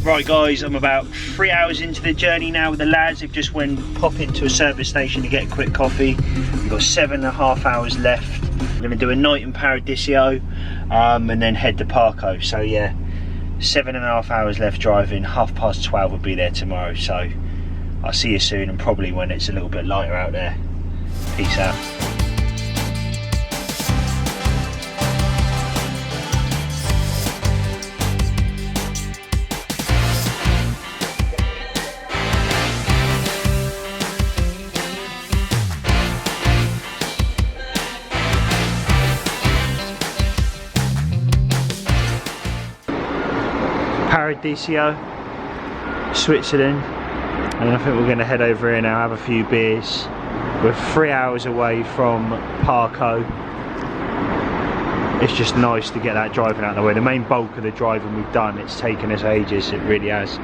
Right guys, I'm about 3 hours into the journey now with the lads. They've just went pop into a service station to get a quick coffee. We've got 7.5 hours left. We're going to do a night in Paradiso and then head to Parco. So yeah, 7.5 hours left driving. 12:30 will be there tomorrow. So I'll see you soon, and probably when it's a little bit lighter out there. Peace out. Paradiso, Switzerland, and I think we're going to head over here now, have a few beers. We're 3 hours away from Parco. It's just nice to get that driving out of the way. The main bulk of the driving we've done, it's taken us ages, it really has.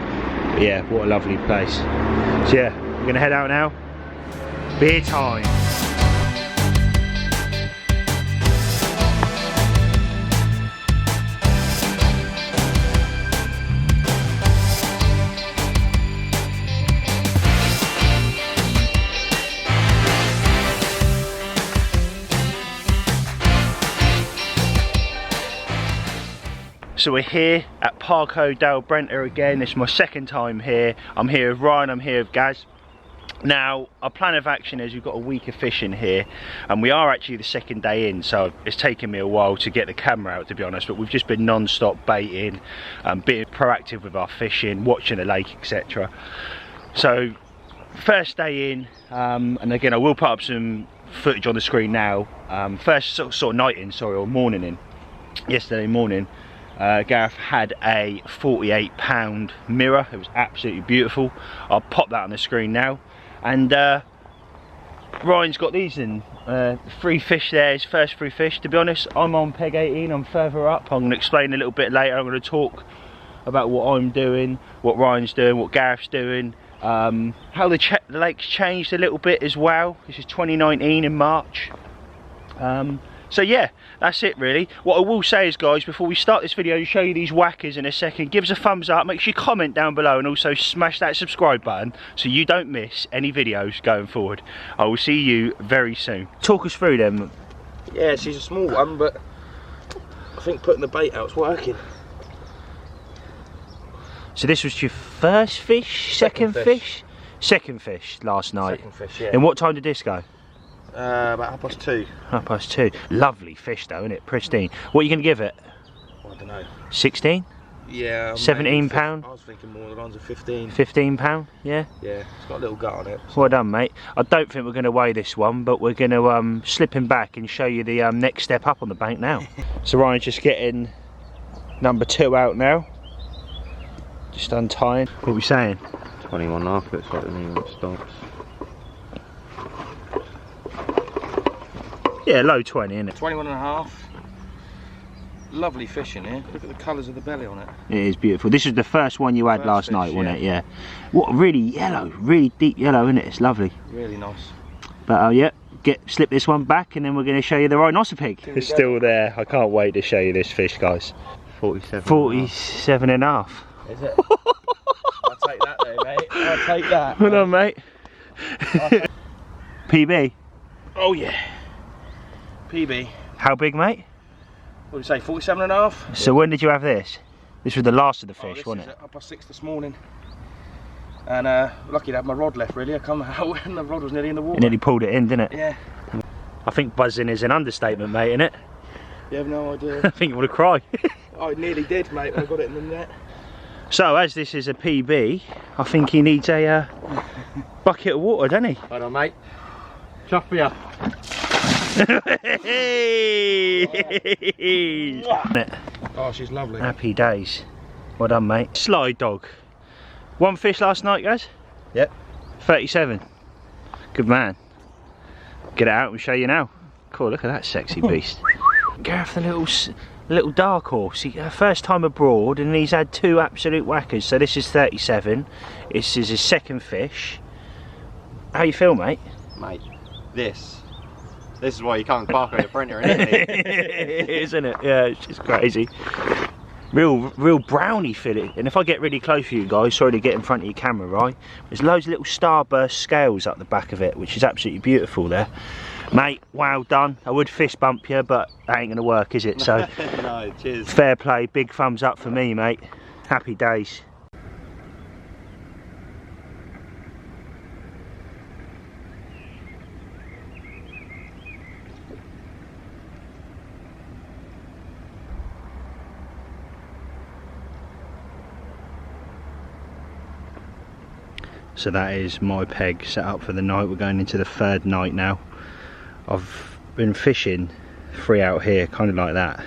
But yeah, what a lovely place. So yeah, we're going to head out now. Beer time. So we're here at Parco Del Brenta again. It's my second time here. I'm here with Ryan, I'm here with Gaz. Now, our plan of action is we've got a week of fishing here, and we are actually the second day in, so it's taken me a while to get the camera out, to be honest, but we've just been non-stop baiting, being proactive with our fishing, watching the lake, etc. So, first day in, and again I will put up some footage on the screen now. First sort of night in, sorry, or morning in, yesterday morning. Gareth had a 48-pound mirror. It was absolutely beautiful. I'll pop that on the screen now. And Ryan's got these in. 3 fish there, his first 3 fish. To be honest, I'm on peg 18, I'm further up. I'm going to explain a little bit later. I'm going to talk about what I'm doing, what Ryan's doing, what Gareth's doing, how the lake's changed a little bit as well. This is 2019 in March. So yeah, that's it really. What I will say is, guys, before we start this video and show you these whackers in a second, give us a thumbs up, make sure you comment down below, and also smash that subscribe button so you don't miss any videos going forward. I will see you very soon. Talk us through them. Yeah, she's a small one, but I think putting the bait out's working. So this was your first fish? Second fish? Second fish last night. Second fish, yeah. And what time did this go? About 2:30. 2:30. Lovely fish though, isn't it? Pristine. What are you going to give it? I don't know. 16? Yeah. 17 pound? I was thinking more along the 15. 15 pound? Yeah? Yeah, it's got a little gut on it. Well done, mate. I don't think we're going to weigh this one, but we're going to slip him back and show you the next step up on the bank now. So Ryan's just getting number 2 out now. Just untying. What are we saying? 21.5 looks like the new one stops. Yeah, low 20, isn't it? 21.5. Lovely fish in here. Look at the colours of the belly on it. It is beautiful. This was the first one you had last night, wasn't it? Yeah. What really yellow, really deep yellow, isn't it? It's lovely. Really nice. But yeah, slip this one back, and then we're going to show you the rhinoceros pig. It's still there. I can't wait to show you this fish, guys. 47. 47.5. Is it? I'll take that though, mate. I'll take that. Hold on, mate. PB. Oh yeah. PB. How big, mate? What do you say, 47.5? So when did you have this? This was the last of the fish, wasn't it? At 6:30 this morning. And lucky to have my rod left really. I come out and the rod was nearly in the water. You nearly pulled it in, didn't it? Yeah. I think buzzing is an understatement, mate, isn't it? You have no idea. I think you would have cried. I nearly did, mate, when I got it in the net. So as this is a PB, I think he needs a bucket of water, doesn't he? Hold on, mate. Chuff me up. Oh, she's lovely. Happy days. Well done, mate. Slide dog. 1 fish last night, guys? Yep. 37. Good man. Get it out and show you now. Cool, look at that sexy beast. Gareth, the little dark horse. First time abroad, and he's had 2 absolute whackers. So this is 37. This is his second fish. How you feel, mate? Mate, this is why you can't Parco Del Brenta in Italy. Isn't it? Yeah, it's just crazy. Real brownie fillet. And if I get really close for you guys, sorry to get in front of your camera, right? There's loads of little starburst scales up the back of it, which is absolutely beautiful there. Mate, well done. I would fist bump you, but that ain't gonna work, is it? So, no, cheers. Fair play, big thumbs up for me, mate. Happy days. So that is my peg set up for the night. We're going into the third night now. I've been fishing 3 out here, kind of like that.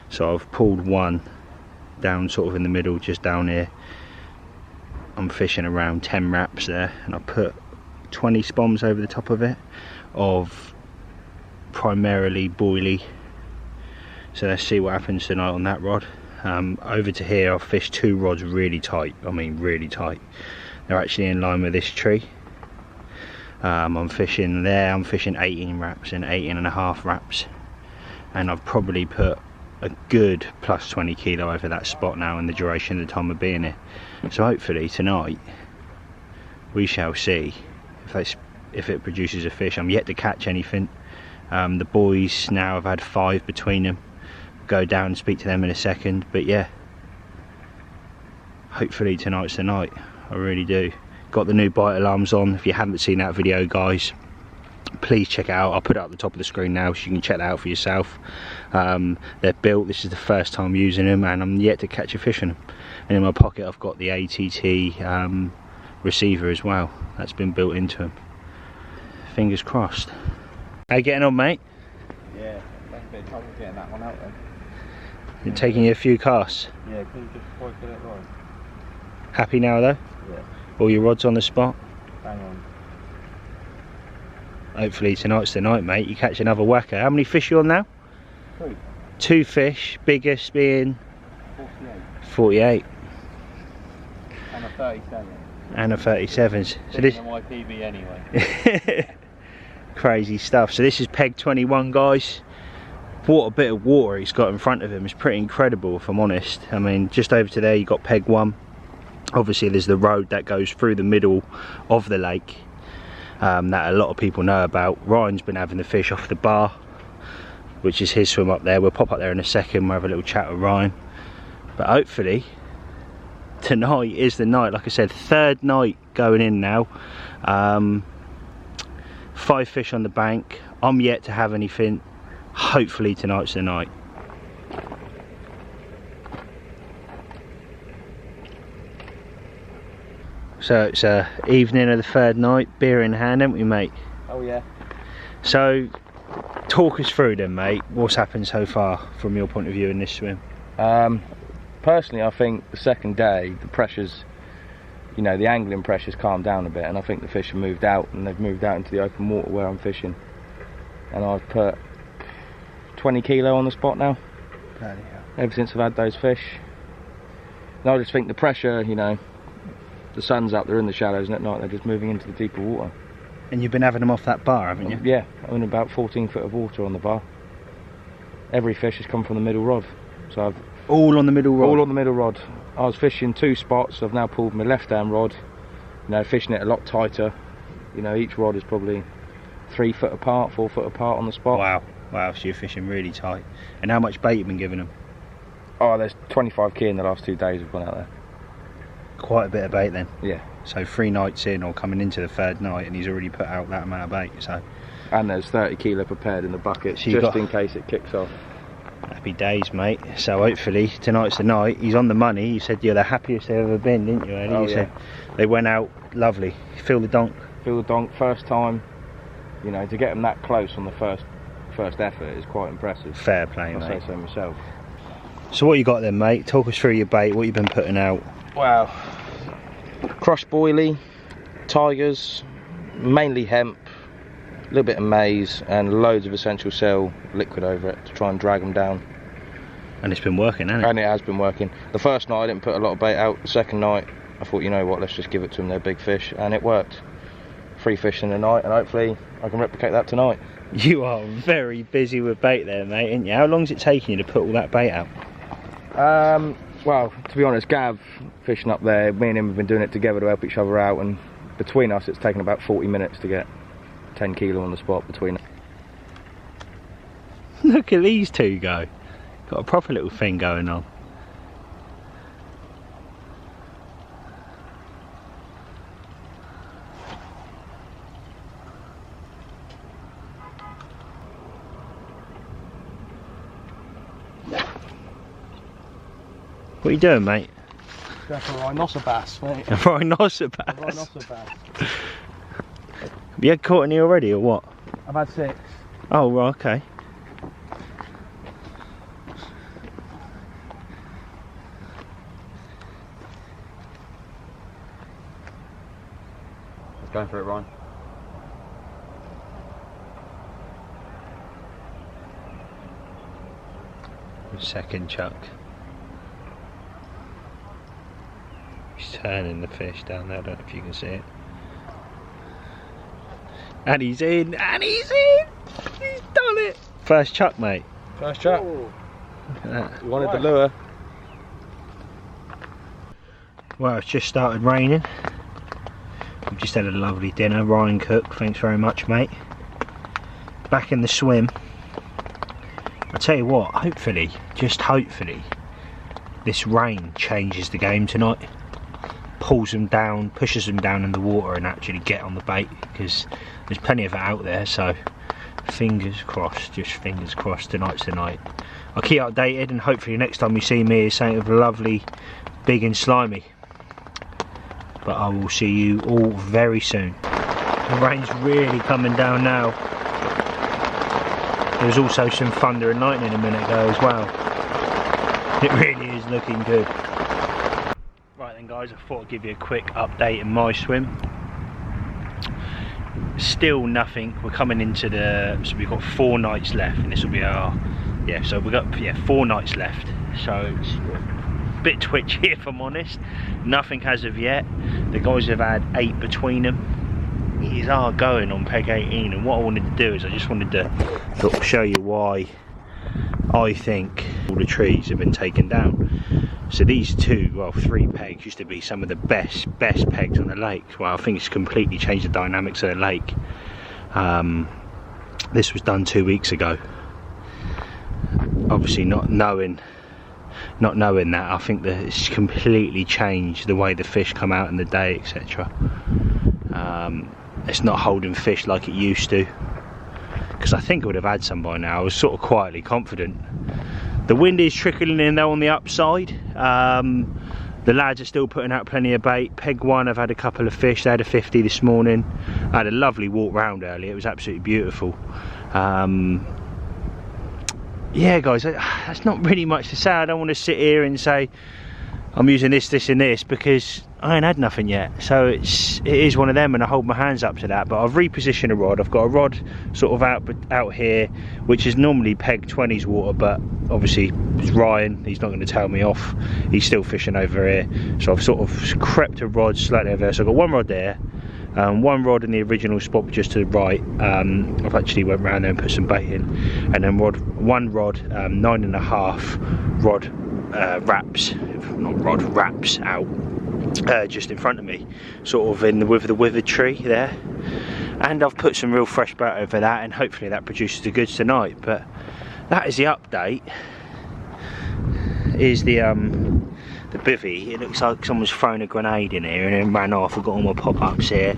So I've pulled 1 down sort of in the middle, just down here. I'm fishing around 10 wraps there, and I put 20 spoms over the top of it, of primarily boilie. So let's see what happens tonight on that rod. Over to here I've fished 2 rods really tight, I mean really tight. They're actually in line with this tree. I'm fishing there, I'm fishing 18 wraps and 18.5 wraps, and I've probably put a good plus 20 kilo over that spot now in the duration of the time of being here. So hopefully tonight we shall see if it produces a fish. I'm yet to catch anything. The boys now have had 5 between them. Go down and speak to them in a second, but yeah, hopefully tonight's the night. I really do. Got the new bite alarms on. If you haven't seen that video, guys, please check it out. I'll put it up the top of the screen now so you can check that out for yourself. They're built. This is the first time using them, and I'm yet to catch a fish in them. And in my pocket I've got the ATT receiver as well. That's been built into them. Fingers crossed. How you getting on, mate? Yeah, that's a bit of trouble getting that one out then. You're taking you a few casts? Yeah, can you just point it right? Happy now though? Yeah. All your rods on the spot? Bang on. Hopefully tonight's the night, mate. You catch another whacker. How many fish you on now? 2. 2 fish, biggest being 48. 48. And a 37. And a 37s. So this my PB anyway. crazy stuff. So this is peg 21, guys. What a bit of water he's got in front of him. It's pretty incredible, if I'm honest. I mean, just over to there you got peg 1. Obviously there's the road that goes through the middle of the lake, that a lot of people know about. Ryan's been having the fish off the bar, which is his swim up there. We'll pop up there in a second, we'll have a little chat with Ryan. But hopefully tonight is the night. Like I said, 3rd night going in now. 5 fish on the bank. I'm yet to have anything. Hopefully tonight's the night. So it's evening of the 3rd night, beer in hand, haven't we, mate? Oh yeah. So talk us through then, mate. What's happened so far from your point of view in this swim? Personally, I think the 2nd day, the pressures, you know, the angling pressures calmed down a bit, and I think the fish have moved out, and they've moved out into the open water where I'm fishing. And I've put 20 kilo on the spot now. Bloody hell. Ever since I've had those fish. And I just think the pressure, you know, the sun's up, they're in the shallows, and at night they're just moving into the deeper water. And you've been having them off that bar, haven't you? Yeah, I'm in about 14 foot of water on the bar. Every fish has come from the middle rod. So I've all on the middle rod? All on the middle rod. I was fishing 2 spots, I've now pulled my left hand rod, you know, fishing it a lot tighter. You know, each rod is probably 3 foot apart, 4 foot apart on the spot. Wow, wow, so you're fishing really tight. And how much bait you been giving them? Oh, there's 25 key in the last 2 days we've gone out there. Quite a bit of bait then. Yeah. So 3 nights in, or coming into the 3rd night, and he's already put out that amount of bait. So. And there's 30 kilo prepared in the bucket, so just in case it kicks off. Happy days, mate. So hopefully tonight's the night. He's on the money. You said you're the happiest they've ever been, didn't you, Eddie? Oh, you yeah. said they went out lovely. Feel the donk. Feel the donk, first time. You know, to get them that close on the first effort is quite impressive. Fair play, I'll mate. say so myself. So what you got then, mate? Talk us through your bait. What you've been putting out? Wow. Crushed boilie, tigers, mainly hemp, a little bit of maize, and loads of essential cell liquid over it to try and drag them down. And it's been working, hasn't it? And it has been working. The first night I didn't put a lot of bait out. The 2nd night I thought, you know what, let's just give it to them, they're big fish, and it worked. 3 fish in the night, and hopefully I can replicate that tonight. You are very busy with bait there, mate, ain't you? How long's it taking you to put all that bait out? Well, to be honest, Gav fishing up there, me and him have been doing it together to help each other out, and between us it's taken about 40 minutes to get 10 kilo on the spot between us. Look at these two go. Got a proper little thing going on. What are you doing, mate? Going for a rhinoceros, mate. A rhinoceros? A rhinoceros. Have you had caught any already or what? I've had 6. Oh, right, okay. Going for it, Ryan. Second chuck. He's turning the fish down there, I don't know if you can see it. And he's in! And he's in! He's done it! First chuck, mate. First chuck. Ooh. Look at that. You wanted the lure. Well, it's just started raining. We've just had a lovely dinner. Ryan cooked, thanks very much, mate. Back in the swim. I tell you what, hopefully, just hopefully, this rain changes the game tonight. Pulls them down, pushes them down in the water and actually get on the bait, because there's plenty of it out there, so fingers crossed, just fingers crossed, tonight's the night. I'll keep updated, and hopefully next time you see me is something lovely, big and slimy. But I will see you all very soon. The rain's really coming down now. There was also some thunder and lightning a minute ago as well. It really is looking good. Right then guys, I thought I'd give you a quick update in my swim. Still nothing. We're coming into the, so we've got 4 nights left, and this will be our, so we've got 4 nights left. So it's a bit twitchy if I'm honest. Nothing as of yet. The guys have had 8 between them. It is hard going on peg 18, and what I wanted to do is I just wanted to sort of show you why I think all the trees have been taken down. So these 3 pegs used to be some of the best pegs on the lake. Well, I think it's completely changed the dynamics of the lake. This was done 2 weeks ago. Obviously not knowing that, I think that it's completely changed the way the fish come out in the day, etc. It's not holding fish like it used to, because I think I would have had some by now. I was sort of quietly confident. The wind is trickling in though on the upside. The lads are still putting out plenty of bait. Peg 1, I've had a couple of fish. They had a 50 this morning. I had a lovely walk round earlier. It was absolutely beautiful. Yeah guys, that's not really much to say. I don't want to sit here and say I'm using this and this, because I ain't had nothing yet. So it is one of them, and I hold my hands up to that. But I've repositioned a rod. I've got a rod sort of out here, which is normally peg 20's water, but obviously it's Ryan, he's not going to tell me off. He's still fishing over here, so I've sort of crept a rod slightly over there. So I've got 1 rod there, 1 rod in the original spot just to the right. I've actually went around there and put some bait in, and then 1 rod 9.5 rod wraps out just in front of me, sort of with the withered tree there, and I've put some real fresh bait over that, and hopefully that produces the goods tonight. But that is the update. Is the bivvy. It looks like someone's thrown a grenade in here and then ran off. I've got all my pop-ups here.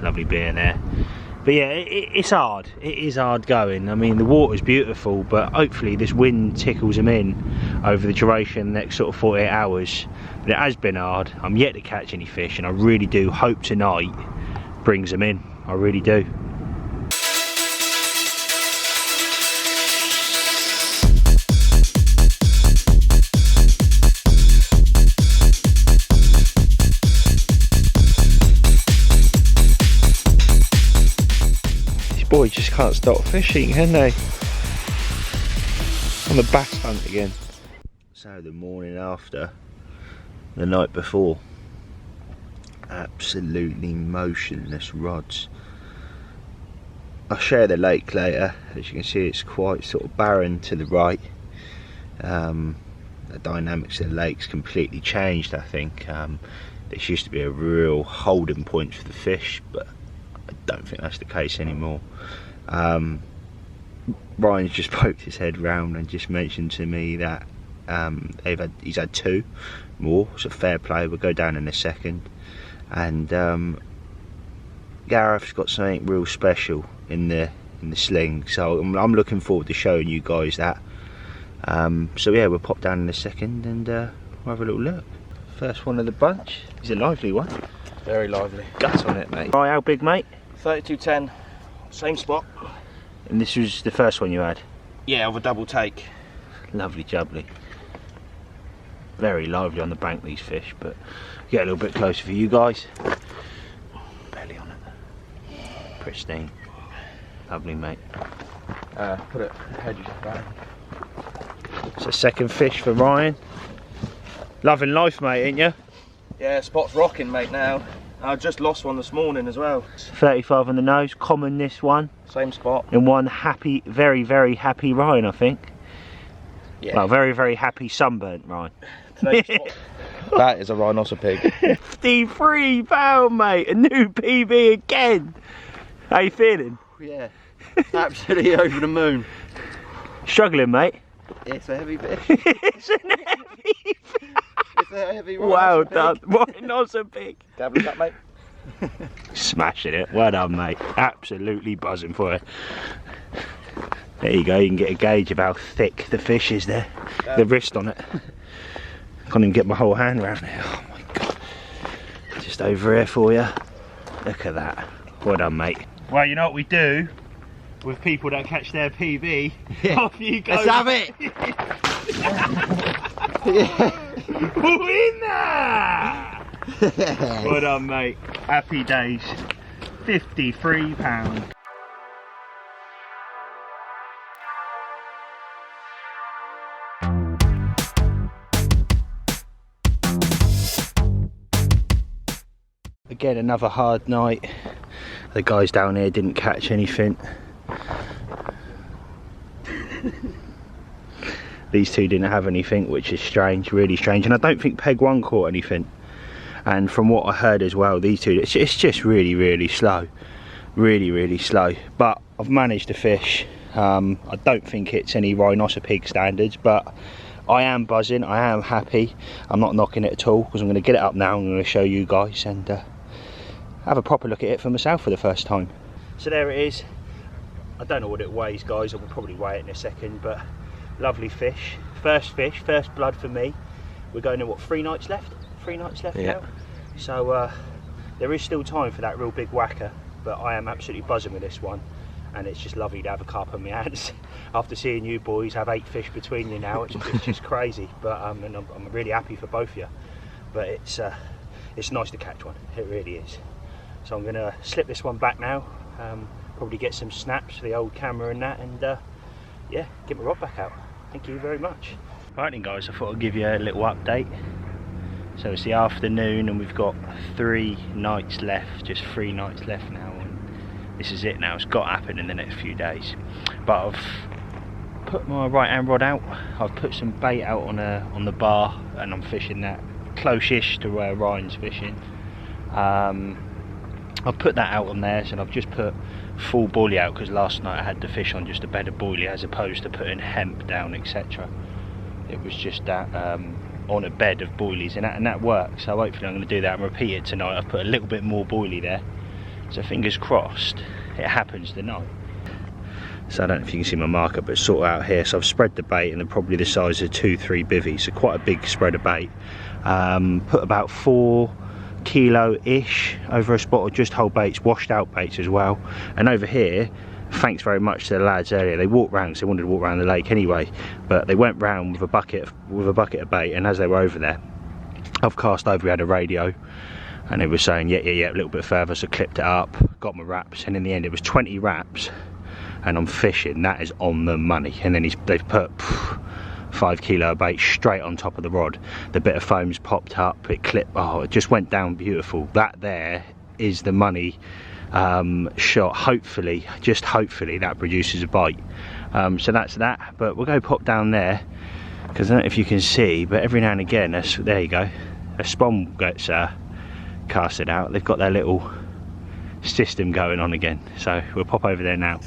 Lovely beer there. But yeah, it's hard. It is hard going. I mean, the water's beautiful, but hopefully this wind tickles them in over the duration of the next sort of 48 hours. But it has been hard. I'm yet to catch any fish, and I really do hope tonight brings them in. I really do. Boys just can't stop fishing, can they? On the bass hunt again. So the morning after, the night before, absolutely motionless rods. I'll share the lake later. As you can see, it's quite sort of barren to the right. The dynamics of the lake's completely changed, I think. This used to be a real holding point for the fish, but I don't think that's the case anymore. Ryan's just poked his head round and just mentioned to me that he's had 2 more, so fair play. We'll go down in a second. And Gareth's got something real special in the sling, so I'm looking forward to showing you guys that. So yeah, we'll pop down in a second and we'll have a little look. First one of the bunch. He's a lively one. Very lively. Guts on it, mate. Right, how big, mate? 3210, same spot. And this was the first one you had? Yeah, of a double take. Lovely jubbly. Very lively on the bank, these fish, but get a little bit closer for you guys. Belly on it. Pristine. Lovely, mate. Put it hedges back. It's a second fish for Ryan. Loving life, mate, ain't you? Yeah, spot's rocking, mate, now. I just lost one this morning as well. 35 on the nose, common this one. Same spot. And one happy, very, very happy Ryan, I think. Yeah. Well, very, very happy sunburnt Ryan. Same spot. That is a rhinoceros pig. £53, mate, a new PB again. How you feeling? Yeah, absolutely over the moon. Struggling, mate? It's a heavy fish. It's an heavy fish. It's a heavy Well pig. done, rhinoceros pig. Dabbling up, mate. Smashing it, well done, mate. Absolutely buzzing for it. There you go, you can get a gauge of how thick the fish is there. The wrist on it. Can't even get my whole hand around it. Oh my god. Just over here for you. Look at that. Well done, mate. Well, you know what we do with people that catch their PB? Yeah. Off you go. Let's have it. Winner! Well done, mate. Happy days. £53. Again, another hard night. The guys down here didn't catch anything. These two didn't have anything, which is strange, really strange. And I don't think Peg 1 caught anything. And from what I heard as well, these two, it's just really, really slow. Really, really slow. But I've managed to fish. I don't think it's any rhinoceros pig standards, but I am buzzing, I am happy. I'm not knocking it at all, because I'm going to get it up now. I'm going to show you guys and have a proper look at it for myself for the first time. So there it is. I don't know what it weighs, guys. I will probably weigh it in a second, but lovely fish. First blood for me. We're going to what, 3 nights left? 3 nights left now. So there is still time for that real big whacker, but I am absolutely buzzing with this one, and it's just lovely to have a carp on my hands. After seeing you boys have 8 fish between you now, it's just crazy. But and I'm really happy for both of you. But it's nice to catch one. It really is. So I'm going to slip this one back now. Probably get some snaps for the old camera and that, and yeah, get my rod back out. Thank you very much. Right then, guys, I thought I'd give you a little update. So it's the afternoon and we've got 3 nights left, just 3 nights left now, and this is it now. It's got to happen in the next few days. But I've put my right hand rod out, I've put some bait out on the bar, and I'm fishing that close-ish to where Ryan's fishing. I've put that out on there, and I've just put full boilie out, because last night I had the fish on just a bed of boilie as opposed to putting hemp down, etc. It was just that on a bed of boilies, and that worked. So hopefully I'm going to do that and repeat it tonight. I've put a little bit more boilie there, so fingers crossed it happens tonight. So I don't know if you can see my marker, but it's sort of out here. So I've spread the bait, and they're probably the size of 2-3 bivvies, so quite a big spread of bait. Put about 4 kilo-ish over a spot of just whole baits, washed out baits as well. And over here, thanks very much to the lads earlier, they walked round, because they wanted to walk around the lake anyway, but they went round with a bucket of bait, and as they were over there, I've cast over, we had a radio, and they were saying yeah, a little bit further, so clipped it up, got my wraps, and in the end it was 20 wraps, and I'm fishing. That is on the money. And then they've put 5 kilo of bait straight on top of the rod. The bit of foam's popped up, it clipped, oh, it just went down beautiful. That there is the money shot. Hopefully, just hopefully, that produces a bite. So that's that. But we'll go pop down there Because I don't know if you can see, but every now and again, there you go, a spawn gets casted out. They've got their little system going on again, so we'll pop over there now.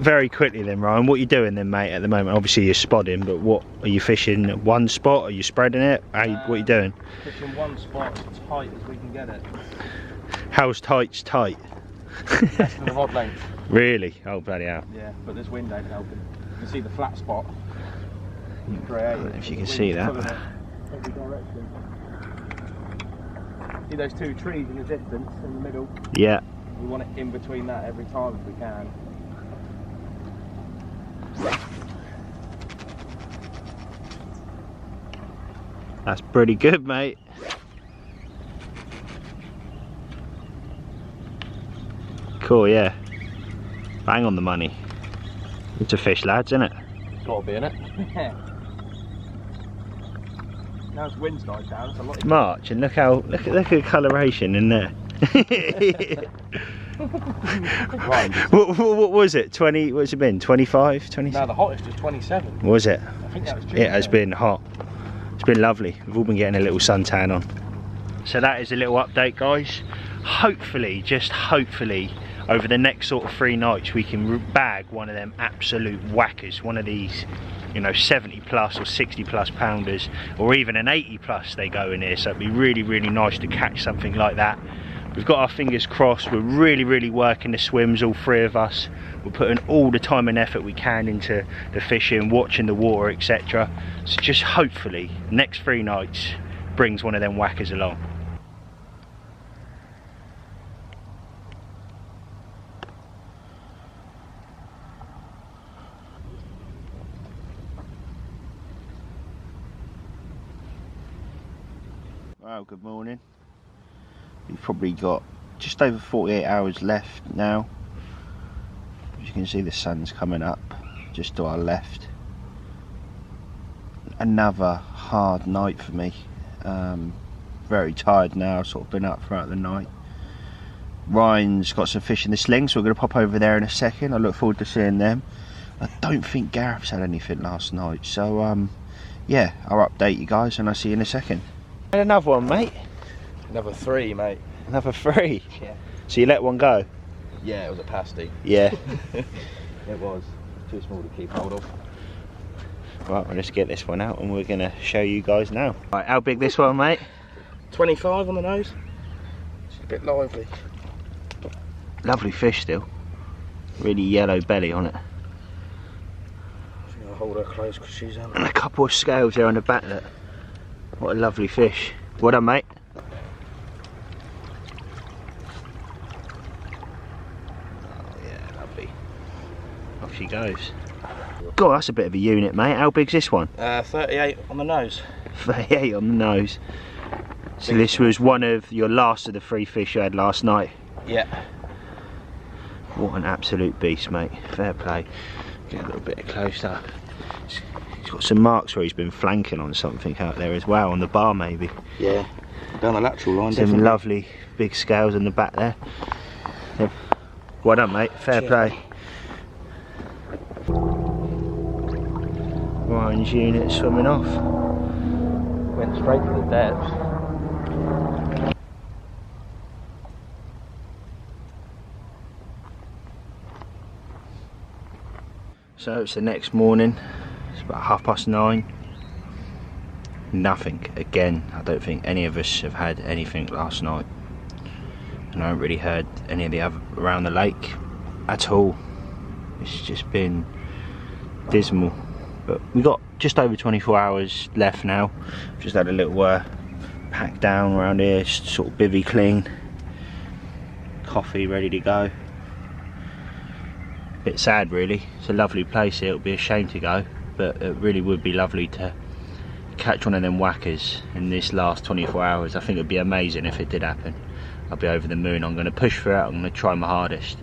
Very quickly then, Ryan, what are you doing then, mate, at the moment? Obviously you're spodding, but what are you fishing? One spot? Are you spreading it? What are you doing? Fishing one spot as tight as we can get it. How's tight's tight? Less than the rod length. Really? Oh bloody hell. Yeah, but this wind ain't helping. You can see the flat spot. I don't know if you can see that. Every direction. See those two trees in the distance, in the middle? Yeah. We want it in between that every time if we can. That's pretty good, mate. Cool, yeah. Bang on the money. It's a fish, lads, isn't it? Gotta be in it. Now it's wind's died down, it's a lot. March, and look at the coloration in there. Right. What was it? 20? What's it been? 25? 20? No, the hottest was 27. Was it? I think that was true. It has been hot. It's been lovely. We've all been getting a little suntan on. So that is a little update, guys. Hopefully, just hopefully, over the next sort of 3 nights we can bag one of them absolute whackers, one of these, you know, 70 plus or 60 plus pounders, or even an 80 plus they go in here. So it'd be really, really nice to catch something like that. We've got our fingers crossed. We're really working the swims, all 3 of us. We're putting all the time and effort we can into the fishing, watching the water, etc. So just hopefully next 3 nights brings one of them whackers along. Well, good morning. We've probably got just over 48 hours left now. As you can see, the sun's coming up just to our left. Another hard night for me. Very tired now, sort of been up throughout the night. Ryan's got some fish in the sling, so we're going to pop over there in a second. I look forward to seeing them. I don't think Gareth's had anything last night, so yeah, I'll update you guys and I'll see you in a second. And another one, mate. Another 3, mate. Another 3? Yeah. So you let one go? Yeah, it was a pasty. Yeah. It was. Too small to keep hold of. Right, well, let's get this one out and we're going to show you guys now. Right, how big this one, mate? 25 on the nose. It's a bit lively. Lovely fish still. Really yellow belly on it. I think I'll hold her close because she's And a couple of scales there on the back. Look. What a lovely fish. Well done, mate. Oh yeah, lovely. Off she goes. God, that's a bit of a unit, mate. How big's this one? 38 on the nose. 38 on the nose. So this was one of your last of the 3 fish you had last night? Yeah. What an absolute beast, mate. Fair play. Get a little bit closer. He's got some marks where he's been flanking on something out there as well, on the bar maybe. Yeah, down the lateral line. Some definitely. lovely big scales in the back there. Yep. Well done, mate. Fair play. Ryan's unit swimming off. Went straight to the depths. So it's the next morning. It's about 9:30. Nothing again. I don't think any of us have had anything last night, and I haven't really heard any of the other around the lake at all. It's just been dismal. But we've got just over 24 hours left now. Just had a little pack down around here, sort of bivvy clean, coffee ready to go. Bit sad really. It's a lovely place here. It would be a shame to go, but it really would be lovely to catch one of them whackers in this last 24 hours. I think it would be amazing if it did happen. I'll be over the moon. I'm going to push for it. I'm going to try my hardest.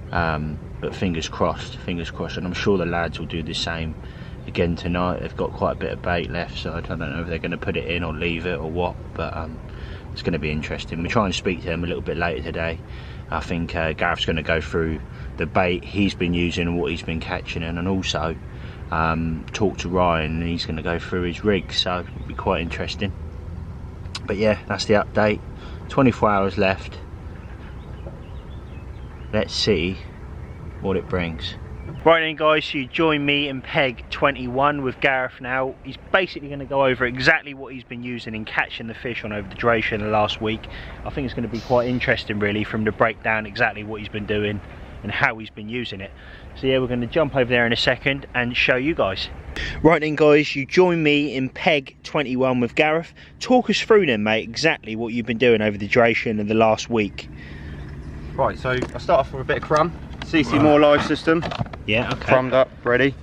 but fingers crossed, and I'm sure the lads will do the same again tonight. They've got quite a bit of bait left, so I don't know if they're going to put it in or leave it or what, but it's going to be interesting. We'll try and speak to them a little bit later today. I think Gareth's going to go through the bait he's been using and what he's been catching, and also talk to Ryan, and he's going to go through his rig, so it'll be quite interesting. But yeah, that's the update. 24 hours left. Let's see what it brings. Right then guys, so you join me in peg 21 with Gareth now. He's basically going to go over exactly what he's been using in catching the fish on over the duration of the last week. I think it's going to be quite interesting really, from to break down exactly what he's been doing and how he's been using it. So yeah, we're going to jump over there in a second and show you guys. Right then guys, you join me in peg 21 with Gareth. Talk us through then mate, exactly what you've been doing over the duration of the last week. Right, so I start off with a bit of crumb. CC Moore live system. Yeah, okay. Crumbed up, ready.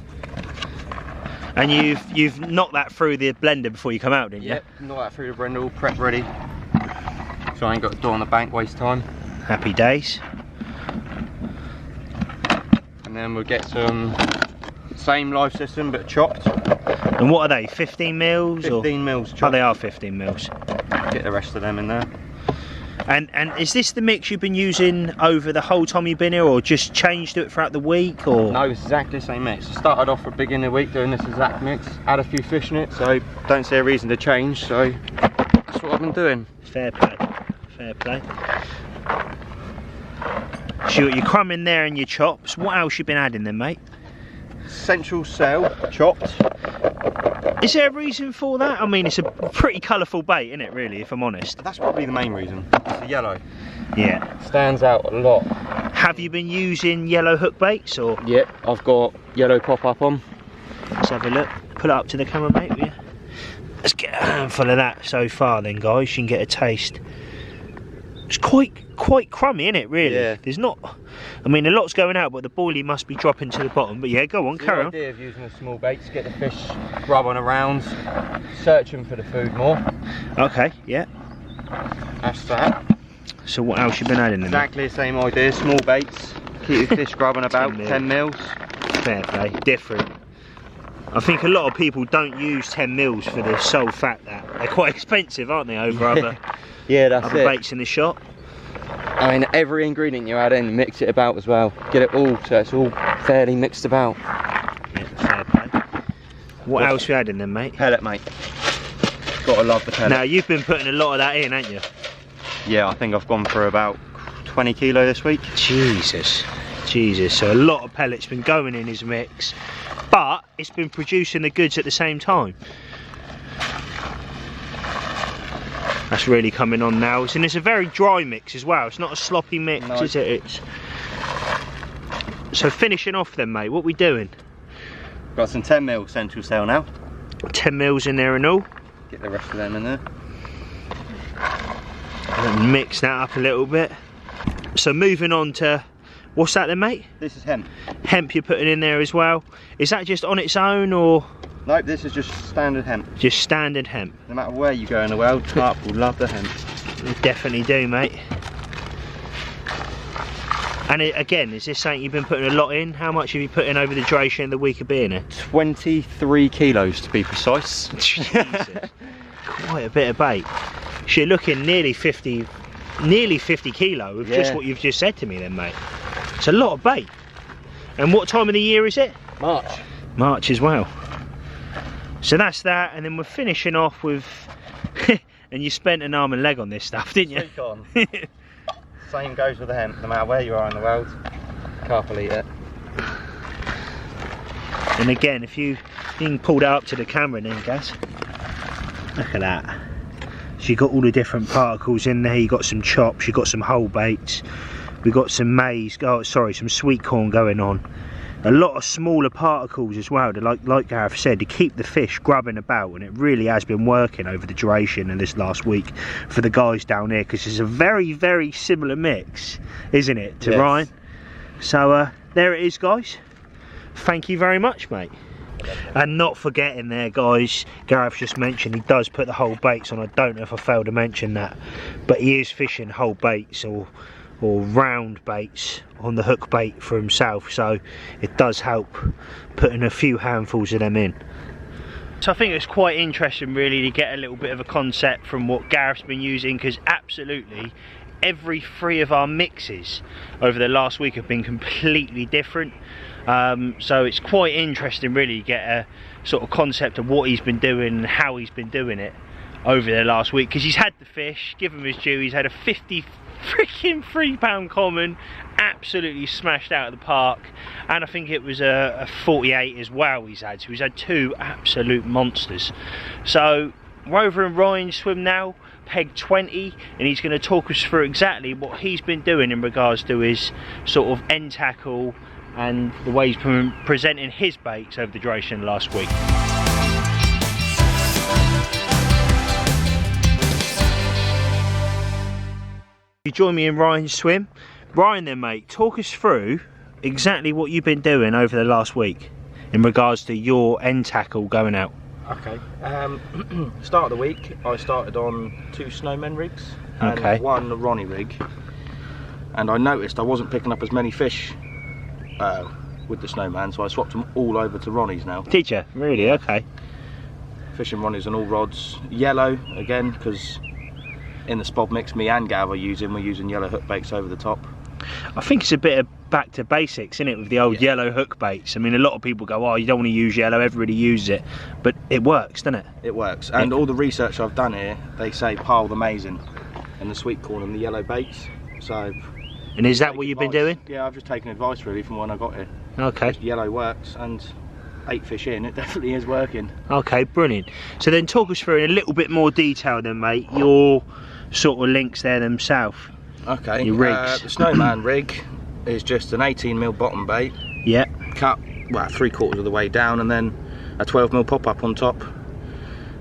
And you've knocked that through the blender before you come out, didn't you? Yep, knock that through the blender, all prep ready. So I ain't got to do on the bank, waste time. Happy days. And then we'll get some same live system but chopped. And what are they? 15 mils? 15 mils chopped. Oh, they are 15 mils. Get the rest of them in there. And is this the mix you've been using over the whole time you've been here, or just changed it throughout the week? Or No, it's exactly the same mix. Started off at the beginning of the week doing this exact mix. Had a few fish in it, so don't see a reason to change. So that's what I've been doing. Fair play, fair play. So you got your crumb in there and your chops. What else you been adding then, mate? Central cell chopped. Is there a reason for that? I mean, it's a pretty colourful bait, isn't it, really, if I'm honest? That's probably the main reason. It's the yellow. Yeah. Stands out a lot. Have you been using yellow hook baits, or? Yep, I've got yellow pop up on. Let's have a look. Pull it up to the camera, mate, will you? Let's get a handful of that so far then, guys. You can get a taste. It's quite crummy, isn't it, really? Yeah. There's not, I mean, a lot's going out, but the boilie must be dropping to the bottom. But yeah, go on, carry on. The idea of using a small bait to get the fish grubbing around, searching for the food more. Okay, yeah. That's that. So what else you been adding then? Exactly the same idea, small baits, keep your fish grubbing about 10 mils. Fair play, different. I think a lot of people don't use 10 mils for the sole fact that they're quite expensive, aren't they, over other, yeah, that's other baits in the shop. I mean, every ingredient you add in, mix it about as well. Get it all so it's all fairly mixed about. Yeah, fair play. What else you adding then, mate? Pellet, mate. Gotta love the pellet. Now, you've been putting a lot of that in, haven't you? Yeah, I think I've gone for about 20 kilo this week. Jesus. So a lot of pellets been going in his mix, but it's been producing the goods at the same time. That's really coming on now, and it's a very dry mix as well. It's not a sloppy mix, no. Is it? So finishing off then, mate, what we doing? Got some 10 mil central cell now. 10 mils in there and all. Get the rest of them in there. And mix that up a little bit. So moving on to, what's that then, mate? This is hemp. Hemp you're putting in there as well. Is that just on its own, or? Nope, this is just standard hemp. Just standard hemp. No matter where you go in the world, carp will love the hemp. They definitely do, mate. And again, is this something you've been putting a lot in? How much have you put in over the duration of the week of being here? 23 kilos to be precise. Jesus. Quite a bit of bait. So you're looking nearly 50 kilo with just what you've just said to me then, mate. It's a lot of bait. And what time of the year is it? March. March as well. So that's that, and then we're finishing off with and you spent an arm and leg on this stuff, didn't you? Speak on. Same goes with the hemp, no matter where you are in the world, carp will eat it. And again, if you can pull that up to the camera then, Gaz. Look at that. So you've got all the different particles in there. You've got some chops, you've got some whole baits, we've got some maize, some sweet corn going on. A lot of smaller particles as well, like Gareth said, to keep the fish grubbing about, and it really has been working over the duration of this last week for the guys down here, because it's a very, very similar mix, isn't it, to Ryan? So there it is, guys. Thank you very much, mate. And not forgetting there, guys, Gareth just mentioned he does put the whole baits on. I don't know if I failed to mention that, but he is fishing whole baits or or round baits on the hook bait for himself, so it does help putting a few handfuls of them in. So I think it's quite interesting really to get a little bit of a concept from what Gareth's been using, because absolutely every 3 of our mixes over the last week have been completely different. So it's quite interesting really to get a sort of concept of what he's been doing and how he's been doing it over the last week, because he's had the fish, give him his due. He's had a 50 freaking £3 common, absolutely smashed out of the park, and I think it was a 48 as well he's had, so he's had 2 absolute monsters. So we're over in Ryan's swim now, peg 20, and he's going to talk us through exactly what he's been doing in regards to his sort of end tackle and the way he's been presenting his baits over the duration of the last week. You join me in Ryan's swim. Ryan then mate, talk us through exactly what you've been doing over the last week in regards to your end tackle going out. Okay, start of the week I started on 2 snowman rigs and Okay. 1 Ronnie rig, and I noticed I wasn't picking up as many fish with the snowman, so I swapped them all over to Ronnies now. Did you? Really? Okay. Fishing Ronnies on all rods. Yellow again, because in the spod mix me and Gav we're using yellow hook baits over the top. I think it's a bit of back to basics, isn't it, with the old yellow hook baits. I mean, a lot of people go, oh, you don't want to use yellow, everybody uses it, but it works, doesn't it? It works, and all the research I've done here, they say pile them amazing in the sweet corn and the yellow baits. So, and is that what you've been doing? Yeah, I've just taken advice really from when I got here. Okay. Just yellow works, and 8 fish in, it definitely is working. Okay, brilliant. So then talk us through in a little bit more detail then, mate, your sort of links there themselves. Okay, your rigs. The snowman rig is just an 18mm bottom bait. Yeah. Cut, well, 3/4 of the way down, and then a 12mm pop-up on top.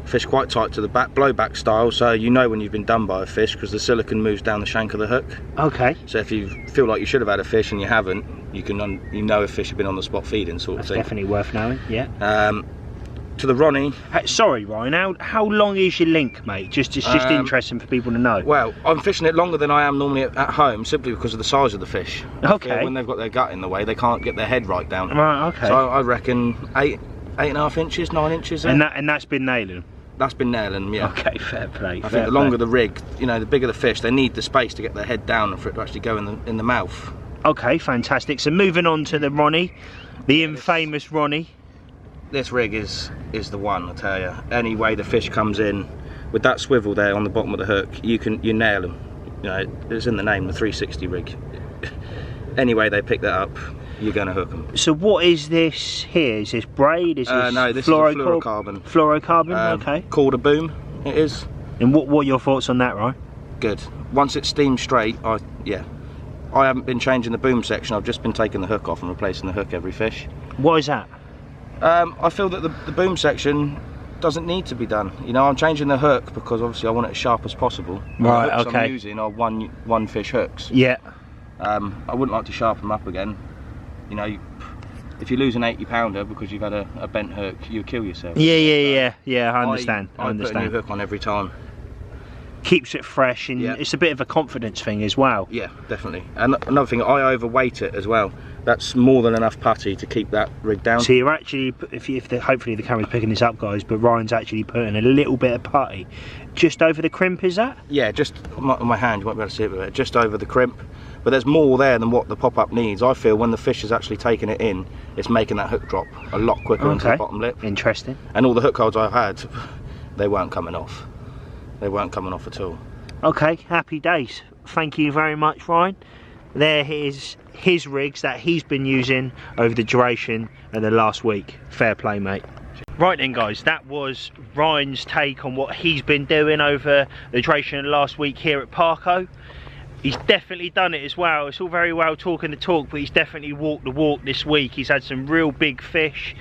Fish quite tight to the back, blowback style, so you know when you've been done by a fish because the silicone moves down the shank of the hook. Okay. So if you feel like you should have had a fish and you haven't, you can you know if fish have been on the spot feeding sort of thing. That's definitely worth knowing, yeah. To the Ronnie. Sorry Ryan, how long is your link, mate? Just interesting for people to know. Well, I'm fishing it longer than I am normally at home, simply because of the size of the fish. Okay. When they've got their gut in the way, they can't get their head right down. Right, okay. So I reckon 8.5 inches, 9 inches. There. And that's been nailing. That's been nailing, yeah. Okay, fair play. I think the longer the rig, you know, the bigger the fish, they need the space to get their head down and for it to actually go in the mouth. Okay, fantastic. So moving on to the Ronnie, the infamous Ronnie. This rig is the one, I tell you. Any way the fish comes in with that swivel there on the bottom of the hook, you nail them. You know, it's in the name, the 360 rig. Any way they pick that up, you're going to hook them. So what is this here? Is this braid? Is this no, this is a fluorocarbon. Fluorocarbon, okay. Called a boom, it is. And what are your thoughts on that, Ryan? Good. Once it's steamed straight, I haven't been changing the boom section. I've just been taking the hook off and replacing the hook every fish. Why is that? I feel that the boom section doesn't need to be done. You know, I'm changing the hook because obviously I want it as sharp as possible. Right, the hooks okay. I'm using are one fish hooks. Yeah. I wouldn't like to sharpen them up again. You know, if you lose an 80-pounder because you've had a bent hook, you kill yourself. Yeah, I understand. I put a new hook on every time. Keeps it fresh, and it's a bit of a confidence thing as well. Yeah, definitely. And another thing, I overweight it as well. That's more than enough putty to keep that rig down. So you're actually, hopefully the camera's picking this up, guys, but Ryan's actually putting a little bit of putty just over the crimp, is that? Yeah, just on my hand, you won't be able to see it with it, just over the crimp. But there's more there than what the pop-up needs. I feel when the fish is actually taking it in, it's making that hook drop a lot quicker into the bottom lip. Interesting. And all the hook holds I've had, they weren't coming off. They weren't coming off at all. Okay, happy days. Thank you very much, Ryan. There is his rigs that he's been using over the duration of the last week. Fair play, mate. Right then, guys, that was Ryan's take on what he's been doing over the duration of the last week here at Parco. He's definitely done it as well. It's all very well talking the talk, but he's definitely walked the walk this week. He's had some real big fish,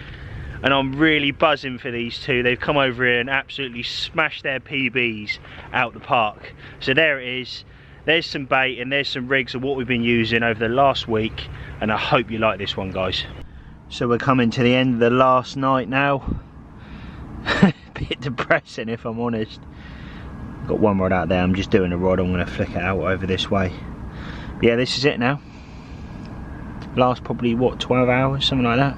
and I'm really buzzing for these two. They've come over here and absolutely smashed their PBs out the park. So there it is. There's some bait and there's some rigs of what we've been using over the last week, and I hope you like this one, guys. So we're coming to the end of the last night now. Bit depressing, if I'm honest. Got one rod out there, I'm just doing a rod, I'm going to flick it out over this way. yeah, this is it now. Last probably what, 12 hours, something like that.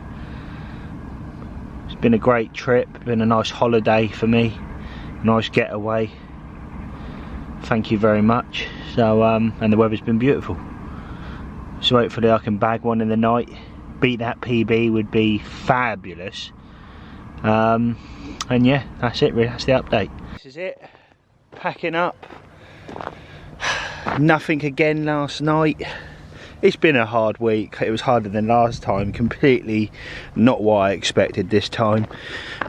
It's been a great trip, been a nice holiday for me, nice getaway. Thank you very much. So and the weather's been beautiful, so hopefully I can bag one in the night. Beat that PB would be fabulous. And yeah, that's it really, that's the update. This is it, packing up. Nothing again last night. It's been a hard week. It was harder than last time, completely not what I expected this time,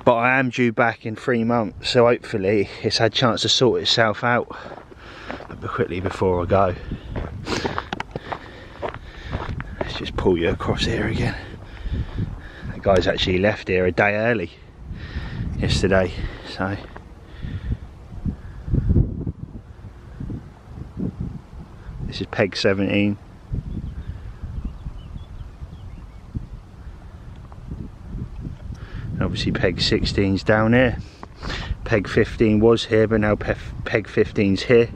but I am due back in 3 months, so hopefully it's had a chance to sort itself out. But quickly before I go, let's just pull you across here again. The guys actually left here a day early yesterday, so this is peg 17. And obviously peg 16's down here. Peg 15 was here, but now peg 15's here.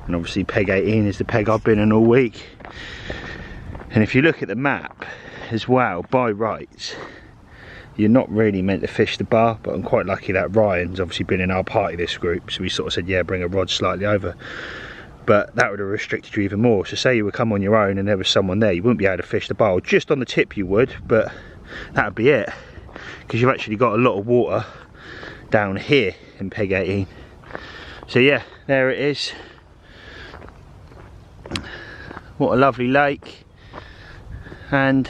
And obviously peg 18 is the peg I've been in all week. And if you look at the map as well, by rights, you're not really meant to fish the bar, but I'm quite lucky that Ryan's obviously been in our party, this group, so we sort of said, yeah, bring a rod slightly over. But that would have restricted you even more. So say you would come on your own and there was someone there, you wouldn't be able to fish the bar. Just on the tip you would, but that would be it. Because you've actually got a lot of water down here in peg 18. So yeah, there it is. What a lovely lake, and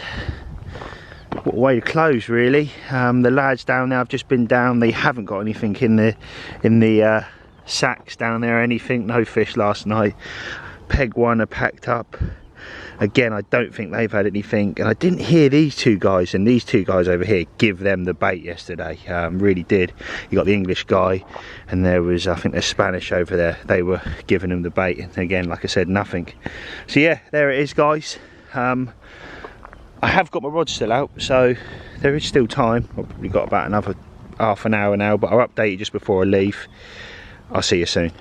what a way to close really. The lads down there, I've just been down, they haven't got anything in the sacks down there or anything. No fish last night. Peg 1 are packed up. Again, I don't think they've had anything, and I didn't hear these two guys and these two guys over here give them the bait yesterday. Really did. You got the English guy, and there was, I think, there's Spanish over there. They were giving them the bait, and again, like I said, nothing. So yeah, there it is, guys. I have got my rod still out, so there is still time. I've probably got about another half an hour now, but I'll update you just before I leave. I'll see you soon.